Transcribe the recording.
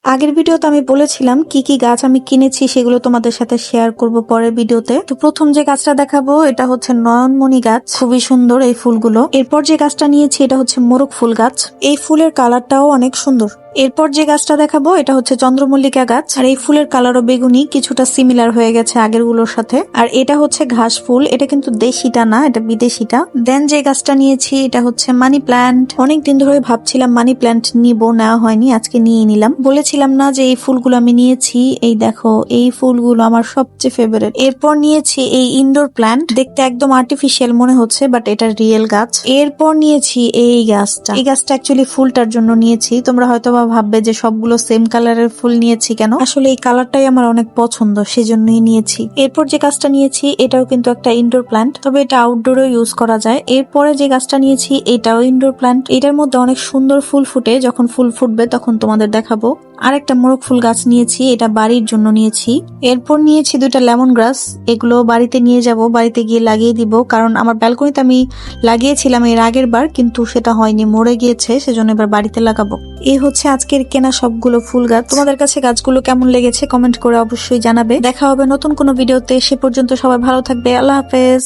আগের ভিডিওতে আমি বলেছিলাম কি কি গাছ আমি কিনেছি সেগুলো তোমাদের সাথে শেয়ার করব পরের ভিডিওতে। তো প্রথম যে গাছটা দেখাবো এটা হচ্ছে নয়নমণি গাছ, খুবই সুন্দর এই ফুলগুলো। এরপর যে গাছটা নিয়েছি এটা হচ্ছে মোরগ ফুল গাছ, এই ফুলের কালারটাও অনেক সুন্দর। এরপর যে গাছটা দেখাবো এটা হচ্ছে চন্দ্রমল্লিকা গাছ, আর এই ফুলের কালারও বেগুনি, কিছুটা সিমিলার হয়ে গেছে আগের গুলোর সাথে। আর এটা হচ্ছে ঘাস ফুল, এটা কিন্তু দেশিটা না, এটা বিদেশিটা। দেন যে গাছটা নিয়েছি এটা হচ্ছে মানি প্ল্যান্ট। অনেকদিন ধরে ভাবছিলাম মানি প্ল্যান্ট নিব, নেওয়া হয়নি, আজকে নিয়ে নিলাম। বলেছিলাম না যে এই ফুলগুলো আমি নিয়েছি, এই দেখো এই ফুলগুলো আমার সবচেয়ে ফেভারিট। এরপর নিয়েছি এই ইনডোর প্ল্যান্ট, দেখতে একদম আর্টিফিশিয়াল মনে হচ্ছে বাট এটা রিয়েল গাছ। এরপর নিয়েছি এই গাছটা, এই গাছটা অ্যাকচুয়ালি ফুলটার জন্য নিয়েছি। তোমরা হয়তো ভাববে যে সবগুলো সেম কালারের ফুল নিয়েছি কেন, আসলে এই কালারটাই আমার অনেক পছন্দ, সেজন্যই নিয়েছি। এরপর যে গাছটা নিয়েছি এটাও কিন্তু একটা ইনডোর প্ল্যান্ট, তবে এটা আউটডোরেও ইউজ করা যায়। এরপরে যে গাছটা নিয়েছি এটাও ইনডোর প্ল্যান্ট, এটার মধ্যে অনেক সুন্দর ফুল ফুটে, যখন ফুল ফুটবে তখন তোমাদের দেখাবো। আরেকটা মোরগ ফুল গাছ নিয়েছি, এটা বাড়ির জন্য নিয়েছি। এরপর নিয়েছি দুইটা লেমন গ্রাস, এগুলো বাড়িতে নিয়ে যাব, বাড়িতে গিয়ে লাগিয়ে দিব, কারণ আমার ব্যালকনিতে আমি লাগিয়েছিলাম এর আগের বার, কিন্তু সেটা হয়নি, মরে গিয়েছে, সেজন্য এবার বাড়িতে লাগাবো। এই হচ্ছে আজকের কেনা সবগুলো ফুল গাছ। তোমাদের কাছে গাছগুলো কেমন লেগেছে কমেন্ট করে অবশ্যই জানাবে। দেখা হবে নতুন কোনো ভিডিওতে, সে পর্যন্ত সবাই ভালো থাকবে, আল্লাহ হাফেজ।